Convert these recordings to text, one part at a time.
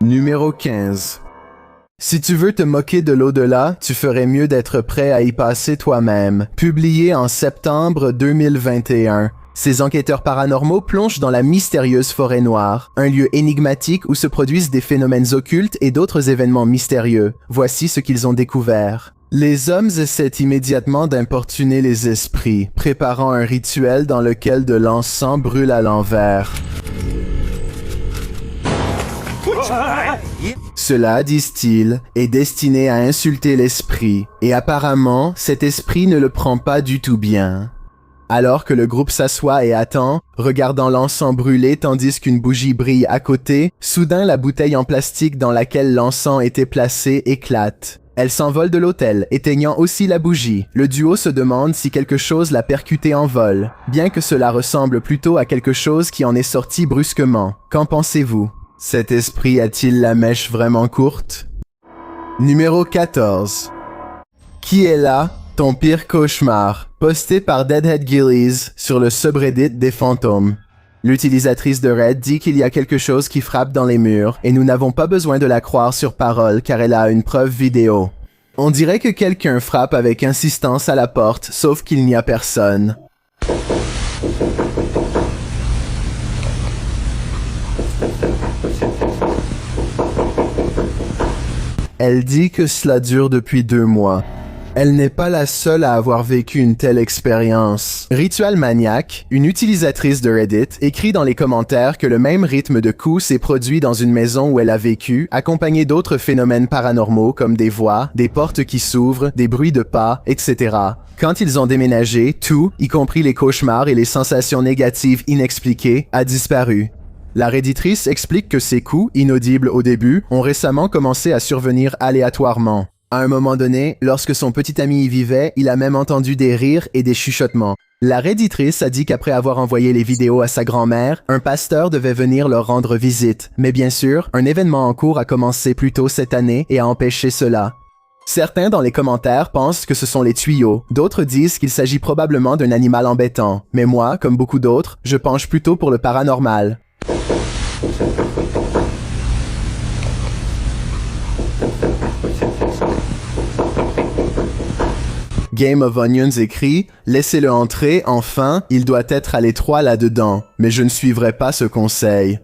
Numéro 15. Si tu veux te moquer de l'au-delà, tu ferais mieux d'être prêt à y passer toi-même. Publié en septembre 2021. Ces enquêteurs paranormaux plongent dans la mystérieuse forêt noire, un lieu énigmatique où se produisent des phénomènes occultes et d'autres événements mystérieux. Voici ce qu'ils ont découvert. Les hommes essaient immédiatement d'importuner les esprits, préparant un rituel dans lequel de l'encens brûle à l'envers. Cela, disent-ils, est destiné à insulter l'esprit, et apparemment, cet esprit ne le prend pas du tout bien. Alors que le groupe s'assoit et attend, regardant l'encens brûler tandis qu'une bougie brille à côté, soudain la bouteille en plastique dans laquelle l'encens était placé éclate. Elle s'envole de l'autel, éteignant aussi la bougie. Le duo se demande si quelque chose l'a percuté en vol, bien que cela ressemble plutôt à quelque chose qui en est sorti brusquement. Qu'en pensez-vous? Cet esprit a-t-il la mèche vraiment courte? Numéro 14. Qui est là? Ton pire cauchemar, posté par Deadhead Gillies sur le subreddit des fantômes. L'utilisatrice de Reddit dit qu'il y a quelque chose qui frappe dans les murs et nous n'avons pas besoin de la croire sur parole car elle a une preuve vidéo. On dirait que quelqu'un frappe avec insistance à la porte, sauf qu'il n'y a personne. Elle dit que cela dure depuis 2 mois. Elle n'est pas la seule à avoir vécu une telle expérience. Ritual Maniac, une utilisatrice de Reddit, écrit dans les commentaires que le même rythme de coups s'est produit dans une maison où elle a vécu, accompagné d'autres phénomènes paranormaux comme des voix, des portes qui s'ouvrent, des bruits de pas, etc. Quand ils ont déménagé, tout, y compris les cauchemars et les sensations négatives inexpliquées, a disparu. La redditrice explique que ces coups, inaudibles au début, ont récemment commencé à survenir aléatoirement. À un moment donné, lorsque son petit ami y vivait, il a même entendu des rires et des chuchotements. La redditrice a dit qu'après avoir envoyé les vidéos à sa grand-mère, un pasteur devait venir leur rendre visite. Mais bien sûr, un événement en cours a commencé plus tôt cette année et a empêché cela. Certains dans les commentaires pensent que ce sont les tuyaux, d'autres disent qu'il s'agit probablement d'un animal embêtant. Mais moi, comme beaucoup d'autres, je penche plutôt pour le paranormal. Game of Onions écrit « Laissez-le entrer, enfin, il doit être à l'étroit là-dedans, mais je ne suivrai pas ce conseil. »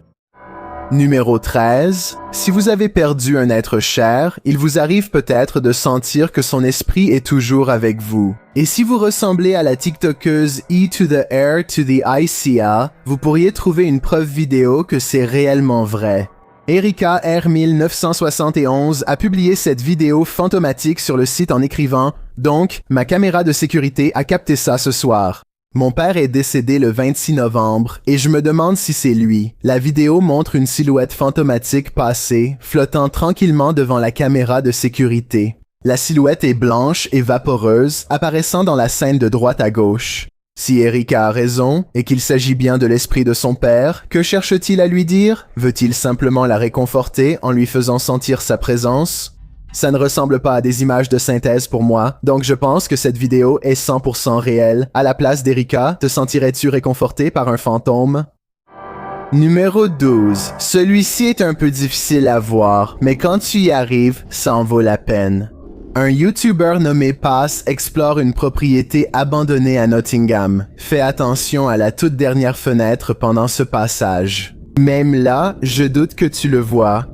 Numéro 13. Si vous avez perdu un être cher, il vous arrive peut-être de sentir que son esprit est toujours avec vous. Et si vous ressemblez à la TikTokeuse E to the R to the ICA, vous pourriez trouver une preuve vidéo que c'est réellement vrai. Erika R1971 a publié cette vidéo fantomatique sur le site en écrivant « Donc, ma caméra de sécurité a capté ça ce soir. Mon père est décédé le 26 novembre et je me demande si c'est lui. La vidéo montre une silhouette fantomatique passer, flottant tranquillement devant la caméra de sécurité. La silhouette est blanche et vaporeuse, apparaissant dans la scène de droite à gauche. Si Erika a raison, et qu'il s'agit bien de l'esprit de son père, que cherche-t-il à lui dire? Veut-il simplement la réconforter en lui faisant sentir sa présence? Ça ne ressemble pas à des images de synthèse pour moi, donc je pense que cette vidéo est 100% réelle. À la place d'Erika, te sentirais-tu réconforté par un fantôme? Numéro 12. Celui-ci est un peu difficile à voir, mais quand tu y arrives, ça en vaut la peine. Un YouTuber nommé Pass explore une propriété abandonnée à Nottingham. Fais attention à la toute dernière fenêtre pendant ce passage. Même là, je doute que tu le vois.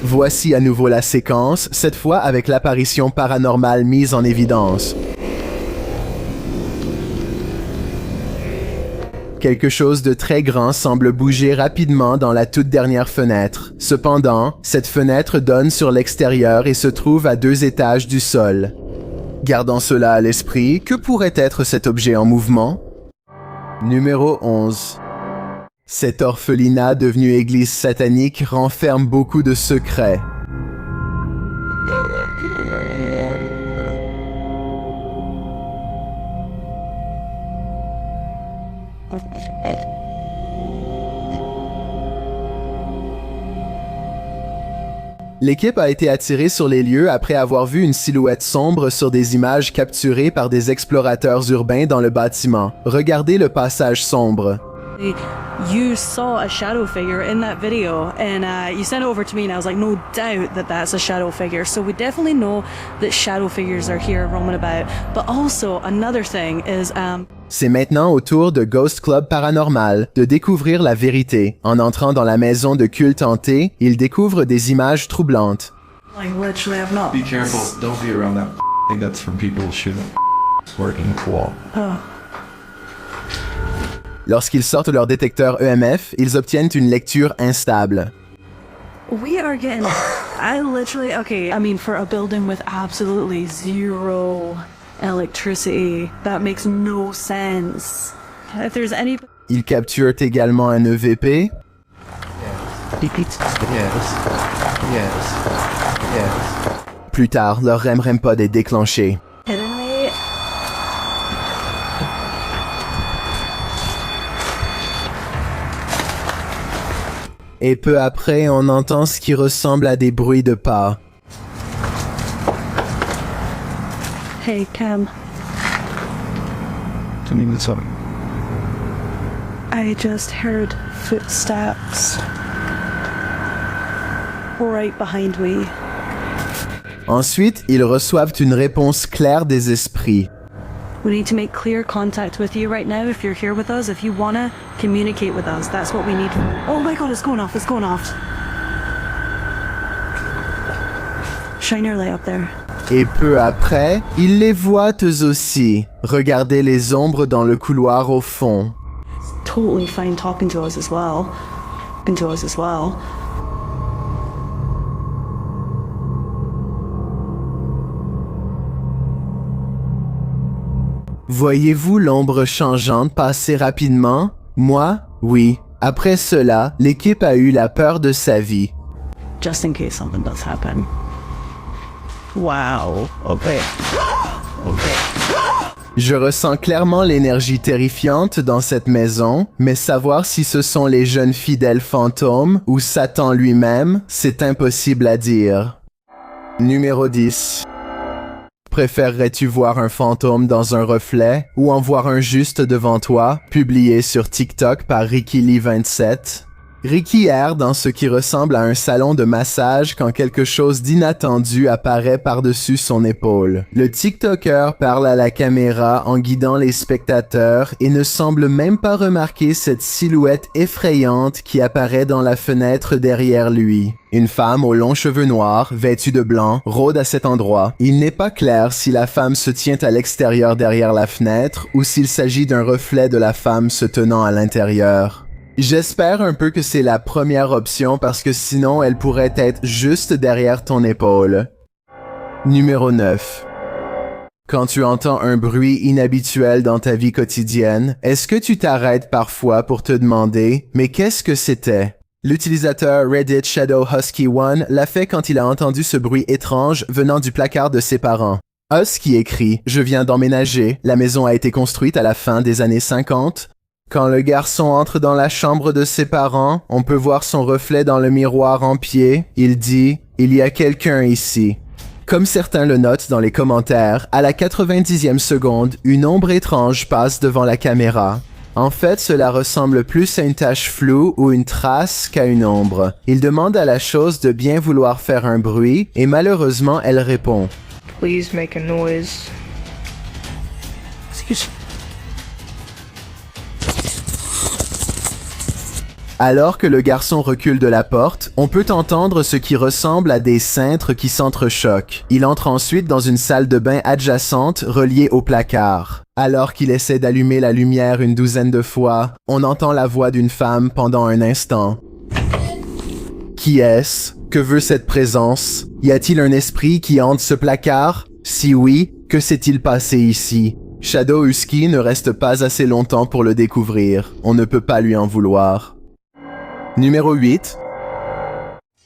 Voici à nouveau la séquence, cette fois avec l'apparition paranormale mise en évidence. Quelque chose de très grand semble bouger rapidement dans la toute dernière fenêtre. Cependant, cette fenêtre donne sur l'extérieur et se trouve à 2 étages du sol. Gardant cela à l'esprit, que pourrait être cet objet en mouvement? Numéro 11. Cet orphelinat devenu église satanique renferme beaucoup de secrets. L'équipe a été attirée sur les lieux après avoir vu une silhouette sombre sur des images capturées par des explorateurs urbains dans le bâtiment. Regardez le passage sombre. You saw a shadow figure in that video, and you sent it over to me, and I was like, no doubt that that's a shadow figure. So we definitely know that shadow figures are here roaming about. But also, another thing is... C'est maintenant au tour de Ghost Club Paranormal de découvrir la vérité. En entrant dans la maison de culte hantée, il découvre des images troublantes. Like, literally, I've not... Be careful, don't be around that thing that's from people shooting working cool. Oh. Lorsqu'ils sortent leur détecteur EMF, ils obtiennent une lecture instable. We are getting... I literally... Okay, I mean, for a building with absolutely zero electricity, that makes no sense. If there's any... Ils capturent également un EVP. Yes. Plus tard, leur REM pod est déclenché. Kidding me? Et peu après, on entend ce qui ressemble à des bruits de pas. Hey, Cam. Turning this on. I just heard footsteps right behind me. Ensuite, ils reçoivent une réponse claire des esprits. We need to make clear contact with you right now if you're here with us. If you want to communicate with us, that's what we need. Oh my god, it's going off, it's going off. Shine your light up there. Et peu après, ils les voient eux aussi. Regardez les ombres dans le couloir au fond. Totally fine talking to us as well. Talking to us as well. Voyez-vous l'ombre changeante passer rapidement? Moi, oui. Après cela, l'équipe a eu la peur de sa vie. Just in case something does happen. Wow. Okay. Je ressens clairement l'énergie terrifiante dans cette maison, mais savoir si ce sont les jeunes fidèles fantômes ou Satan lui-même, c'est impossible à dire. Numéro 10. Préférerais-tu voir un fantôme dans un reflet ou en voir un juste devant toi, publié sur TikTok par RickyLee27? Ricky erre dans ce qui ressemble à un salon de massage quand quelque chose d'inattendu apparaît par-dessus son épaule. Le TikToker parle à la caméra en guidant les spectateurs et ne semble même pas remarquer cette silhouette effrayante qui apparaît dans la fenêtre derrière lui. Une femme aux longs cheveux noirs, vêtue de blanc, rôde à cet endroit. Il n'est pas clair si la femme se tient à l'extérieur derrière la fenêtre ou s'il s'agit d'un reflet de la femme se tenant à l'intérieur. J'espère un peu que c'est la première option parce que sinon elle pourrait être juste derrière ton épaule. Numéro 9. Quand tu entends un bruit inhabituel dans ta vie quotidienne, est-ce que tu t'arrêtes parfois pour te demander « Mais qu'est-ce que c'était ?» L'utilisateur Reddit Shadow Husky One l'a fait quand il a entendu ce bruit étrange venant du placard de ses parents. Husky écrit « Je viens d'emménager, la maison a été construite à la fin des années 50. Quand le garçon entre dans la chambre de ses parents, on peut voir son reflet dans le miroir en pied. Il dit « Il y a quelqu'un ici ». Comme certains le notent dans les commentaires, à la 90e seconde, une ombre étrange passe devant la caméra. En fait, cela ressemble plus à une tache floue ou une trace qu'à une ombre. Il demande à la chose de bien vouloir faire un bruit et malheureusement, elle répond. Please make a noise. Alors que le garçon recule de la porte, on peut entendre ce qui ressemble à des cintres qui s'entrechoquent. Il entre ensuite dans une salle de bain adjacente reliée au placard. Alors qu'il essaie d'allumer la lumière une douzaine de fois, on entend la voix d'une femme pendant un instant. Qui est-ce? Que veut cette présence? Y a-t-il un esprit qui hante ce placard? Si oui, que s'est-il passé ici? Shadow Husky ne reste pas assez longtemps pour le découvrir. On ne peut pas lui en vouloir. Numéro 8.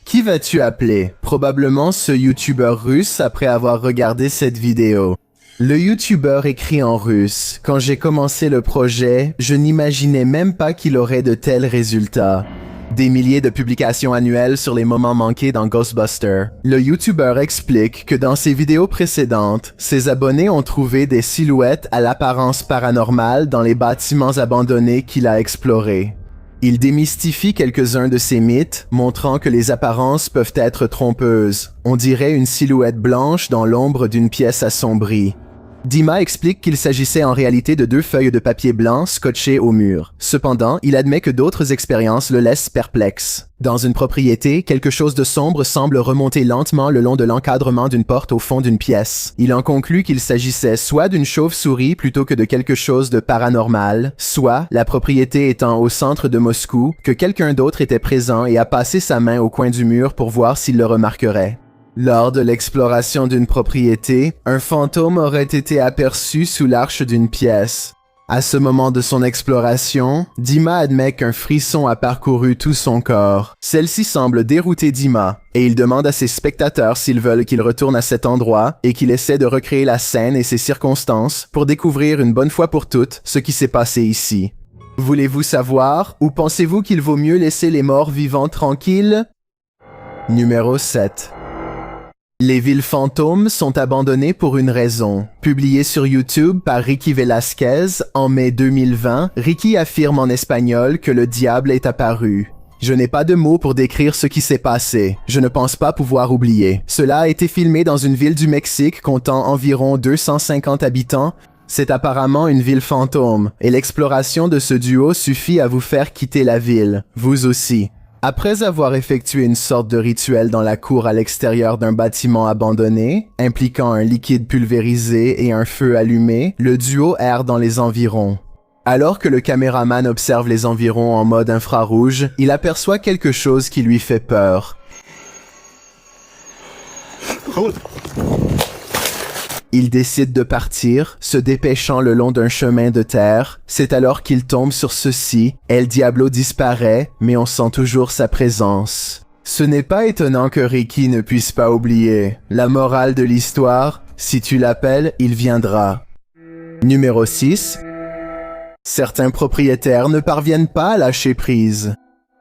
Qui vas-tu appeler? Probablement ce YouTuber russe après avoir regardé cette vidéo. Le YouTuber écrit en russe. Quand j'ai commencé le projet, je n'imaginais même pas qu'il aurait de tels résultats. Des milliers de publications annuelles sur les moments manqués dans Ghostbusters. Le YouTuber explique que dans ses vidéos précédentes, ses abonnés ont trouvé des silhouettes à l'apparence paranormale dans les bâtiments abandonnés qu'il a explorés. Il démystifie quelques-uns de ces mythes, montrant que les apparences peuvent être trompeuses. On dirait une silhouette blanche dans l'ombre d'une pièce assombrie. Dima explique qu'il s'agissait en réalité de 2 feuilles de papier blanc scotchées au mur. Cependant, il admet que d'autres expériences le laissent perplexe. Dans une propriété, quelque chose de sombre semble remonter lentement le long de l'encadrement d'une porte au fond d'une pièce. Il en conclut qu'il s'agissait soit d'une chauve-souris plutôt que de quelque chose de paranormal, soit, la propriété étant au centre de Moscou, que quelqu'un d'autre était présent et a passé sa main au coin du mur pour voir s'il le remarquerait. Lors de l'exploration d'une propriété, un fantôme aurait été aperçu sous l'arche d'une pièce. À ce moment de son exploration, Dima admet qu'un frisson a parcouru tout son corps. Celle-ci semble dérouter Dima, et il demande à ses spectateurs s'ils veulent qu'il retourne à cet endroit et qu'il essaie de recréer la scène et ses circonstances pour découvrir une bonne fois pour toutes ce qui s'est passé ici. Voulez-vous savoir, ou pensez-vous qu'il vaut mieux laisser les morts vivants tranquilles? Numéro 7. Les villes fantômes sont abandonnées pour une raison. Publié sur YouTube par Ricky Velasquez en mai 2020, Ricky affirme en espagnol que le diable est apparu. Je n'ai pas de mots pour décrire ce qui s'est passé. Je ne pense pas pouvoir oublier. Cela a été filmé dans une ville du Mexique comptant environ 250 habitants. C'est apparemment une ville fantôme, et l'exploration de ce duo suffit à vous faire quitter la ville. Vous aussi. Après avoir effectué une sorte de rituel dans la cour à l'extérieur d'un bâtiment abandonné, impliquant un liquide pulvérisé et un feu allumé, le duo erre dans les environs. Alors que le caméraman observe les environs en mode infrarouge, il aperçoit quelque chose qui lui fait peur. Il décide de partir, se dépêchant le long d'un chemin de terre. C'est alors qu'il tombe sur ceci. El Diablo disparaît, mais on sent toujours sa présence. Ce n'est pas étonnant que Ricky ne puisse pas oublier. La morale de l'histoire, si tu l'appelles, il viendra. Numéro 6. Certains propriétaires ne parviennent pas à lâcher prise.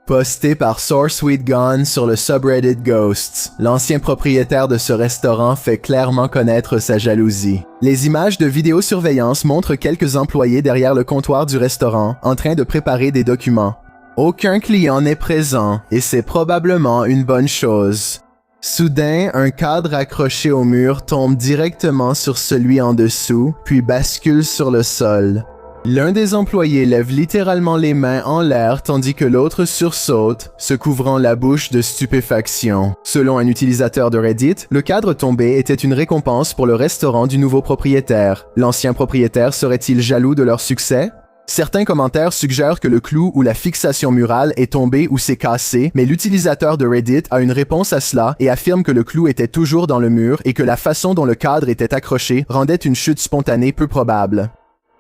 Posté par Sweet Gone sur le subreddit Ghosts, l'ancien propriétaire de ce restaurant fait clairement connaître sa jalousie. Les images de vidéosurveillance montrent quelques employés derrière le comptoir du restaurant en train de préparer des documents. Aucun client n'est présent et c'est probablement une bonne chose. Soudain, un cadre accroché au mur tombe directement sur celui en dessous, puis bascule sur le sol. L'un des employés lève littéralement les mains en l'air tandis que l'autre sursaute, se couvrant la bouche de stupéfaction. Selon un utilisateur de Reddit, le cadre tombé était une récompense pour le restaurant du nouveau propriétaire. L'ancien propriétaire serait-il jaloux de leur succès? Certains commentaires suggèrent que le clou ou la fixation murale est tombé ou s'est cassé, mais l'utilisateur de Reddit a une réponse à cela et affirme que le clou était toujours dans le mur et que la façon dont le cadre était accroché rendait une chute spontanée peu probable.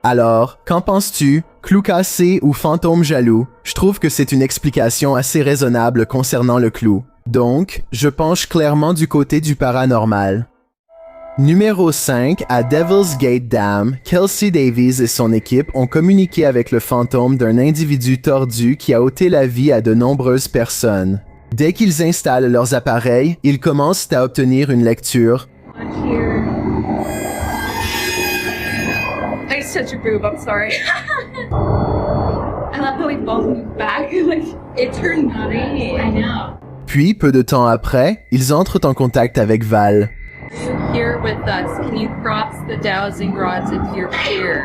Alors, qu'en penses-tu? Clou cassé ou fantôme jaloux? Je trouve que c'est une explication assez raisonnable concernant le clou. Donc, je penche clairement du côté du paranormal. Numéro 5, à Devil's Gate Dam, Kelsey Davies et son équipe ont communiqué avec le fantôme d'un individu tordu qui a ôté la vie à de nombreuses personnes. Dès qu'ils installent leurs appareils, ils commencent à obtenir une lecture. I just touched your boob, I'm sorry. I love how we both moved back. Like, it turned green. I know. Puis, peu de temps après, ils entrent en contact avec Val. Here with us, can you cross the dowsing rods into your pier?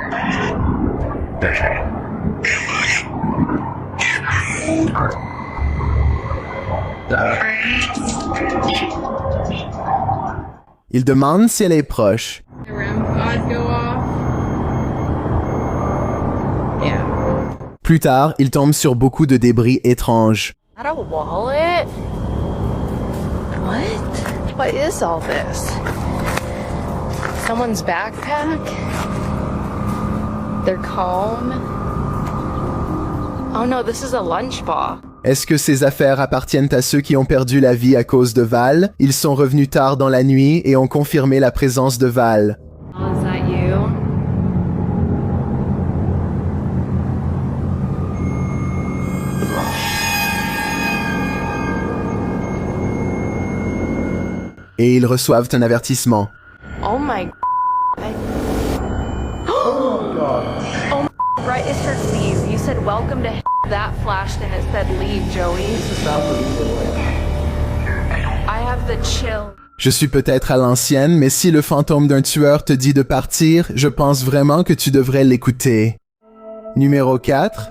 Il demande si elle est proche. The REM pods go off. Yeah. Plus tard, il tombe sur beaucoup de débris étranges. Is that a wallet? What? What is all this? Someone's backpack? Their comb? Oh no, this is a lunch ball. Est-ce que ces affaires appartiennent à ceux qui ont perdu la vie à cause de Val? Ils sont revenus tard dans la nuit et ont confirmé la présence de Val. Oh, is that you? et ils reçoivent un avertissement. Oh my Oh my right, it said leave. You said welcome to that flashed and it said leave, Joey. I have the chill. Je suis peut-être à l'ancienne, mais si le fantôme d'un tueur te dit de partir, je pense vraiment que tu devrais l'écouter. Numéro 4.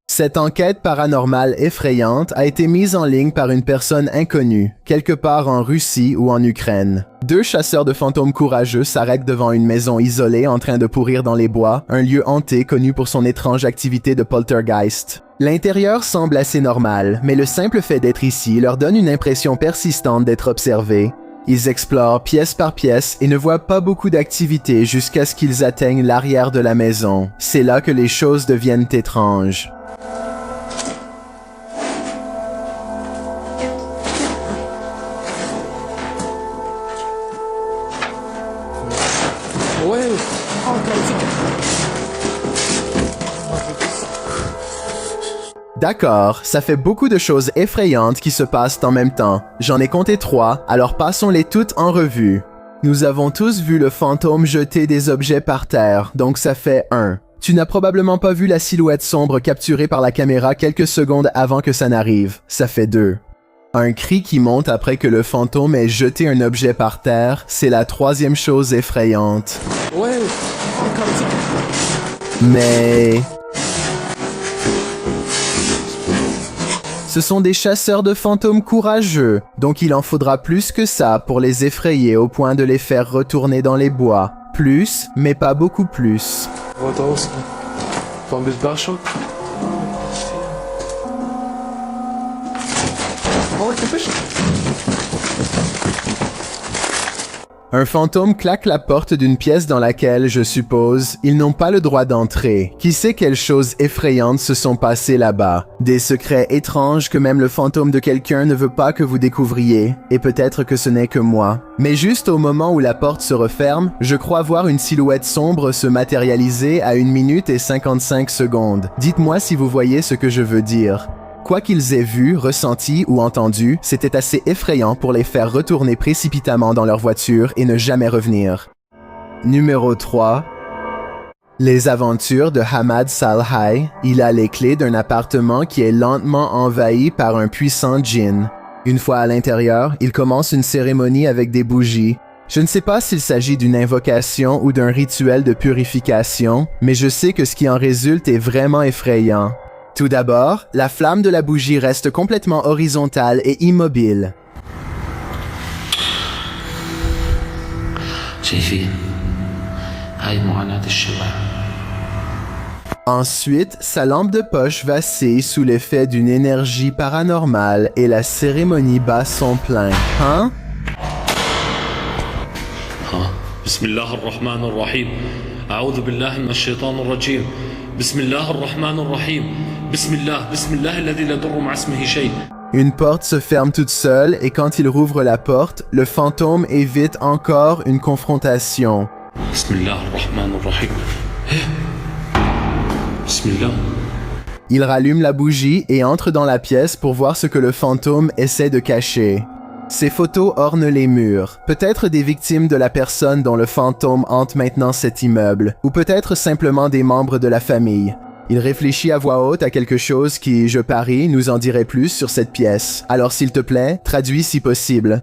Cette enquête paranormale effrayante a été mise en ligne par une personne inconnue, quelque part en Russie ou en Ukraine. 2 chasseurs de fantômes courageux s'arrêtent devant une maison isolée en train de pourrir dans les bois, un lieu hanté connu pour son étrange activité de poltergeist. L'intérieur semble assez normal, mais le simple fait d'être ici leur donne une impression persistante d'être observés. Ils explorent pièce par pièce et ne voient pas beaucoup d'activité jusqu'à ce qu'ils atteignent l'arrière de la maison. C'est là que les choses deviennent étranges. D'accord, ça fait beaucoup de choses effrayantes qui se passent en même temps. J'en ai compté 3, alors passons-les toutes en revue. Nous avons tous vu le fantôme jeter des objets par terre, donc ça fait 1. Tu n'as probablement pas vu la silhouette sombre capturée par la caméra quelques secondes avant que ça n'arrive, ça fait 2. Un cri qui monte après que le fantôme ait jeté un objet par terre, c'est la 3e chose effrayante. Mais... ce sont des chasseurs de fantômes courageux, donc il en faudra plus que ça pour les effrayer au point de les faire retourner dans les bois. Plus, mais pas beaucoup plus. Un fantôme claque la porte d'une pièce dans laquelle, je suppose, ils n'ont pas le droit d'entrer. Qui sait quelles choses effrayantes se sont passées là-bas? Des secrets étranges que même le fantôme de quelqu'un ne veut pas que vous découvriez, et peut-être que ce n'est que moi. Mais juste au moment où la porte se referme, je crois voir une silhouette sombre se matérialiser à 1 minute et 55 secondes. Dites-moi si vous voyez ce que je veux dire. Quoi qu'ils aient vu, ressenti ou entendu, c'était assez effrayant pour les faire retourner précipitamment dans leur voiture et ne jamais revenir. Numéro 3. Les aventures de Hamad Salhai. Il a les clés d'un appartement qui est lentement envahi par un puissant djinn. Une fois à l'intérieur, il commence une cérémonie avec des bougies. Je ne sais pas s'il s'agit d'une invocation ou d'un rituel de purification, mais je sais que ce qui en résulte est vraiment effrayant. Tout d'abord, la flamme de la bougie reste complètement horizontale et immobile. Ensuite, sa lampe de poche vacille sous l'effet d'une énergie paranormale et la cérémonie bat son plein. Hein? Bismillah ar-Rahman ar-Rahim. A'udhu billahi minash shaitanir rajim. Bismillah ar-Rahman ar-Rahim. Bismillah, Bismillah alladhi la durru ma'a ismihi shay. Une porte se ferme toute seule et quand il rouvre la porte, le fantôme évite encore une confrontation. Bismillah ar-Rahman ar-Rahim. Bismillah. Il rallume la bougie et entre dans la pièce pour voir ce que le fantôme essaie de cacher. Ces photos ornent les murs, peut-être des victimes de la personne dont le fantôme hante maintenant cet immeuble, ou peut-être simplement des membres de la famille. Il réfléchit à voix haute à quelque chose qui, je parie, nous en dirait plus sur cette pièce. Alors s'il te plaît, traduis si possible.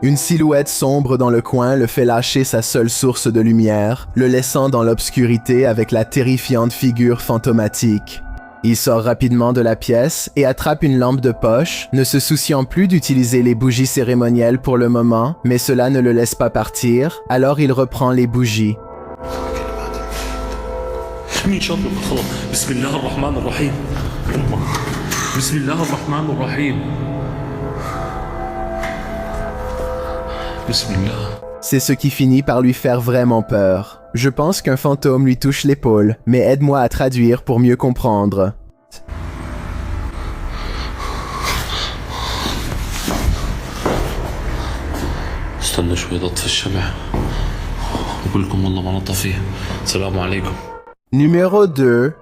Une silhouette sombre dans le coin le fait lâcher sa seule source de lumière, le laissant dans l'obscurité avec la terrifiante figure fantomatique. Il sort rapidement de la pièce et attrape une lampe de poche, ne se souciant plus d'utiliser les bougies cérémonielles pour le moment, mais cela ne le laisse pas partir, alors il reprend les bougies. Bismillah ar-Rahman ar-Rahim. Bismillah ar-Rahman ar-Rahim. C'est ce qui finit par lui faire vraiment peur. Je pense qu'un fantôme lui touche l'épaule, mais aide-moi à traduire pour mieux comprendre. استنى شوي اطفي الشمع. بقول لكم والله ما نطفيه. السلام عليكم. Numéro 2.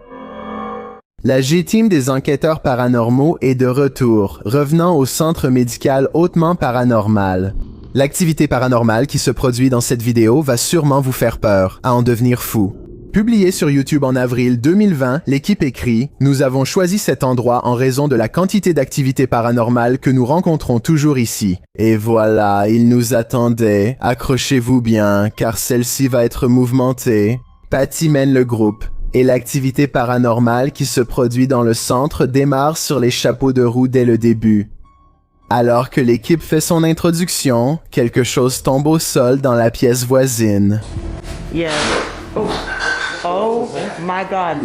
La G-Team des enquêteurs paranormaux est de retour, revenant au centre médical hautement paranormal. L'activité paranormale qui se produit dans cette vidéo va sûrement vous faire peur, à en devenir fou. Publié sur YouTube en avril 2020, l'équipe écrit « Nous avons choisi cet endroit en raison de la quantité d'activités paranormales que nous rencontrons toujours ici. Et voilà, il nous attendait. Accrochez-vous bien, car celle-ci va être mouvementée. » Patty mène le groupe, et l'activité paranormale qui se produit dans le centre démarre sur les chapeaux de roue dès le début. Alors que l'équipe fait son introduction, quelque chose tombe au sol dans la pièce voisine. Yeah. Oh my God.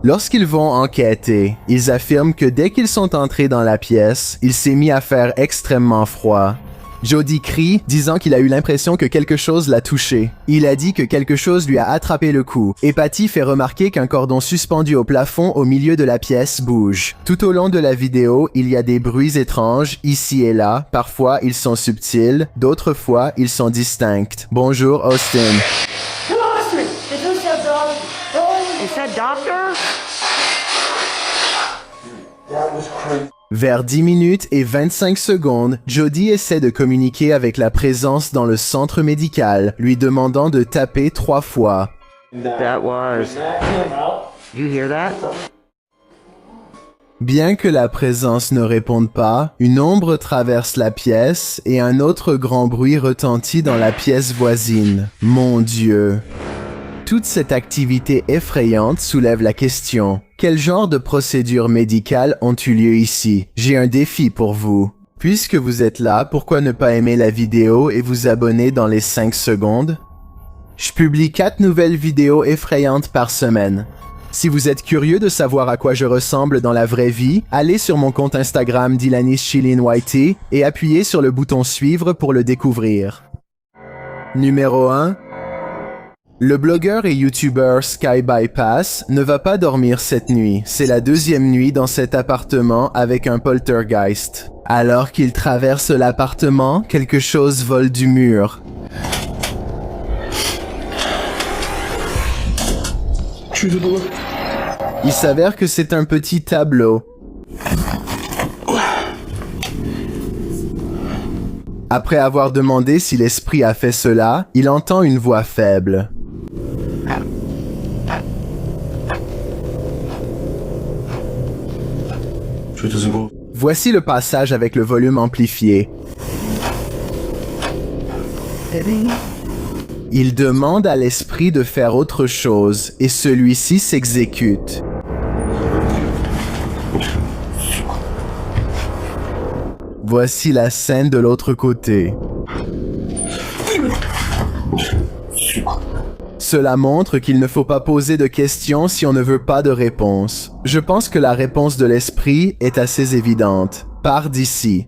Lorsqu'ils vont enquêter, ils affirment que dès qu'ils sont entrés dans la pièce, il s'est mis à faire extrêmement froid. Jody crie, disant qu'il a eu l'impression que quelque chose l'a touché. Il a dit que quelque chose lui a attrapé le cou, et Patty fait remarquer qu'un cordon suspendu au plafond au milieu de la pièce bouge. Tout au long de la vidéo, il y a des bruits étranges, ici et là. Parfois, ils sont subtils, d'autres fois, ils sont distincts. Bonjour, Austin. Is that doctor? Vers 10 minutes et 25 secondes, Jody essaie de communiquer avec la présence dans le centre médical, lui demandant de taper 3 fois. That was. You hear that? Bien que la présence ne réponde pas, une ombre traverse la pièce et un autre grand bruit retentit dans la pièce voisine. Mon Dieu! Toute cette activité effrayante soulève la question. Quel genre de procédures médicales ont eu lieu ici? J'ai un défi pour vous. Puisque vous êtes là, pourquoi ne pas aimer la vidéo et vous abonner dans les 5 secondes? Je publie 4 nouvelles vidéos effrayantes par semaine. Si vous êtes curieux de savoir à quoi je ressemble dans la vraie vie, allez sur mon compte Instagram DylanishChillinWhitey et appuyez sur le bouton suivre pour le découvrir. Numéro 1. Le blogueur et YouTuber Sky Bypass ne va pas dormir cette nuit. C'est la 2e nuit dans cet appartement avec un poltergeist. Alors qu'il traverse l'appartement, quelque chose vole du mur. Il s'avère que c'est un petit tableau. Après avoir demandé si l'esprit a fait cela, il entend une voix faible. Voici le passage avec le volume amplifié. Il demande à l'esprit de faire autre chose et celui-ci s'exécute. Voici la scène de l'autre côté. Cela montre qu'il ne faut pas poser de questions si on ne veut pas de réponse. Je pense que la réponse de l'esprit est assez évidente. Pars d'ici.